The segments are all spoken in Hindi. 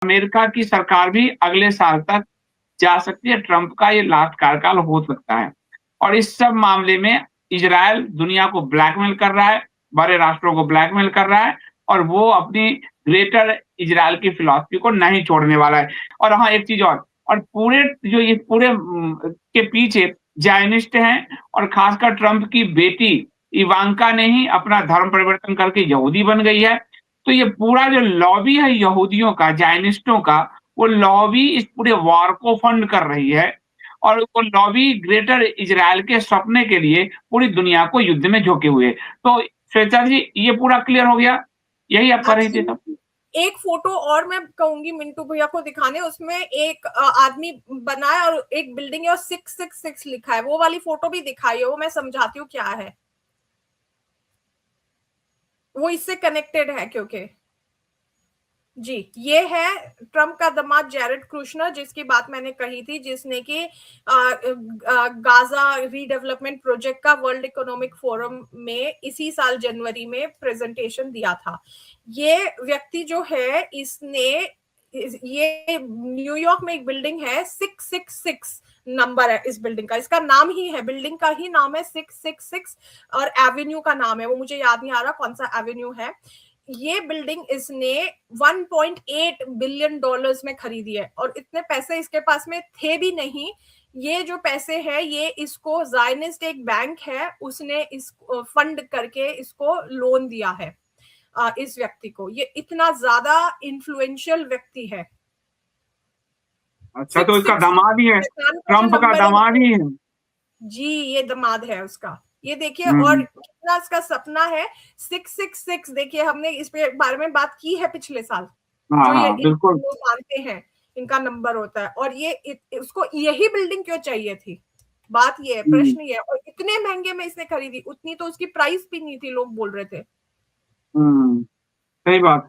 अमेरिका की सरकार भी अगले साल तक जा सकती है, ट्रंप का ये लास्ट कार्यकाल हो सकता है। और इस सब मामले में इज़राइल दुनिया को ब्लैकमेल कर रहा है, बड़े राष्ट्रों को ब्लैकमेल कर रहा है और वो अपनी ग्रेटर इज़राइल की फिलॉसफी को नहीं छोड़ने वाला है। और हाँ, एक चीज़ और पूरे जो ये पूरे के पीछे ज़ायनिस्ट हैं और खासकर ट्रंप की बेटी इवांका ने ही अपना धर्म परिवर्तन करके यहूदी बन गई है। तो ये पूरा जो लॉबी है यहूदियों का, ज़ायनिस्टों का, वो लॉबी इस पूरे वॉर को फंड कर रही है और वो लॉबी ग्रेटर इज़राइल के सपने के लिए पूरी दुनिया को युद्ध में झोंके हुए है। तो श्वेता जी, ये पूरा क्लियर हो गया? यही आप कर रही थी तब? एक फोटो और मैं कहूंगी मिंटू भैया को दिखाने, उसमें एक आदमी बना है और एक बिल्डिंग है और 666 लिखा है। वो वाली फोटो भी दिखाई, वो मैं समझाती हूँ क्या है। वो इससे कनेक्टेड है क्योंकि जी, ये है ट्रंप का दामाद जैरेड कुशनर, जिसकी बात मैंने कही थी, जिसने कि गाजा रीडेवलपमेंट प्रोजेक्ट का वर्ल्ड इकोनॉमिक फोरम में इसी साल जनवरी में प्रेजेंटेशन दिया था। ये व्यक्ति जो है, इसने ये न्यूयॉर्क में एक बिल्डिंग है, 666 नंबर है इस बिल्डिंग का, इसका नाम ही है, बिल्डिंग का ही नाम है 666 और एवेन्यू का नाम है, वो मुझे याद नहीं आ रहा कौन सा एवेन्यू है। ये बिल्डिंग इसने 1.8 बिलियन डॉलर्स में खरीदी है और इतने पैसे इसके पास में थे भी नहीं। ये जो पैसे हैं, ये इसको ज़ायनिस्ट एक बैंक है, उसने इस फंड करके इसको लोन दिया है इस व्यक्ति को। ये इतना ज्यादा इन्फ्लुएंशियल व्यक्ति है। अच्छा, तो इसका दामाद ही है, ट्रंप का दामाद ही है। जी, ये दामाद है उसका। ये देखिए, और हम्म। कितना इसका सपना है। 666 देखिए, हमने इस पे बारे में बात की है पिछले साल, हाँ जो ये हाँ, बिल्कुल। लोग मानते हैं इनका नंबर होता है। और ये उसको यही बिल्डिंग क्यों चाहिए थी, बात ये है, हम्म, प्रश्न ये है। और इतने महंगे में इसने खरीदी, उतनी तो उसकी प्राइस भी नहीं थी, लोग बोल रहे थे। सही बात।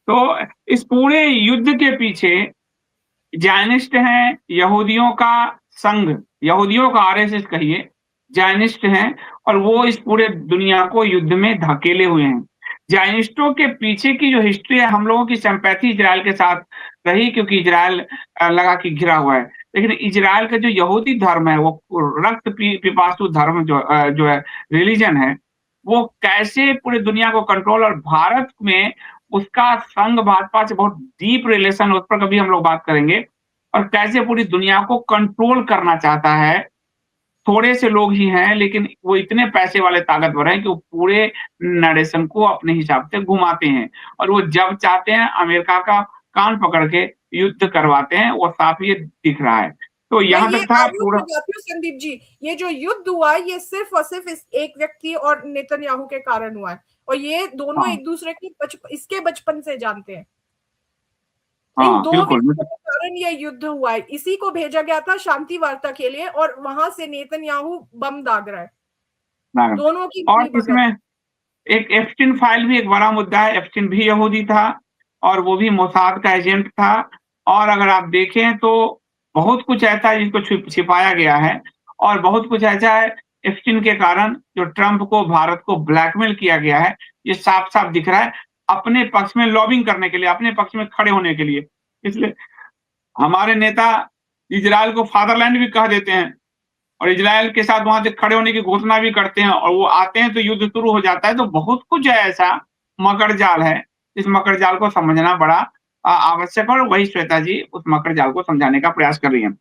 तो इस पूरे युद्ध के पीछे जायनिस्ट हैं, यहूदियों का संघ, यहूदियों का आरएसएस कहिए, जायनिस्ट हैं और वो इस पूरे दुनिया को युद्ध में धकेले हुए हैं। जायनिस्टों के पीछे की जो हिस्ट्री है, हम लोगों की सिंपैथी इजराइल के साथ रही क्योंकि इजराइल लगा कि घिरा हुआ है। लेकिन इजराइल का जो यहूदी धर्म है, वो रक्त पिपासु धर्म जो है, रिलीजन है, वो कैसे पूरी दुनिया को कंट्रोल, और भारत में उसका संघ भाजपा से बहुत डीप रिलेशन, उस पर कभी हम लोग बात करेंगे। और कैसे पूरी दुनिया को कंट्रोल करना चाहता है। थोड़े से लोग ही हैं, लेकिन वो इतने पैसे वाले ताकतवर हैं कि वो पूरे नरेशन को अपने हिसाब से घुमाते हैं और वो जब चाहते हैं अमेरिका का कान पकड़ के युद्ध करवाते हैं। वो साफ ये दिख रहा है। तो मैं यहाँ ये तक था आरोप पूरा। लगाती हूँ संदीप जी, ये जो युद्ध हुआ ये सिर्फ और सिर्फ इस एक व्यक्ति और नेतन्याहू के कारण हुआ है। और ये दोनों हाँ एक दूसरे की इसके बचपन से जानते हैं। इन हाँ, दो बिल्कुल व्यक्तियों के कारण यह युद्ध हुआ है। इसी को भेजा गया था शांति वार्ता के लिए और वहां से नेतन्याहू बम दाग रहा है। बिल्कुल। दोनों की और मिली भगत। इसमें एक एप्स्टीन फाइल भी एक बड़ा मुद्दा है। एप्स्टीन भी यहूदी था और वो भी मोसाद का एजेंट था। और अगर आप देखें तो बहुत कुछ ऐसा है जिसको छिपाया गया है और बहुत कुछ ऐसा है एप्स्टीन के कारण जो ट्रंप को, भारत को ब्लैकमेल किया गया है। ये साफ साफ दिख रहा है, अपने पक्ष में लॉबिंग करने के लिए, अपने पक्ष में खड़े होने के लिए। इसलिए हमारे नेता इजराइल को फादरलैंड भी कह देते हैं और इजराइल के साथ वहां से खड़े होने की घोषणा भी करते हैं और वो आते हैं तो युद्ध शुरू हो जाता है। तो बहुत कुछ है ऐसा मकर जाल है। इस मकर जाल को समझना बड़ा आवश्यक है और वही श्वेता जी उस मकर जाल को समझाने का प्रयास कर रही हैं।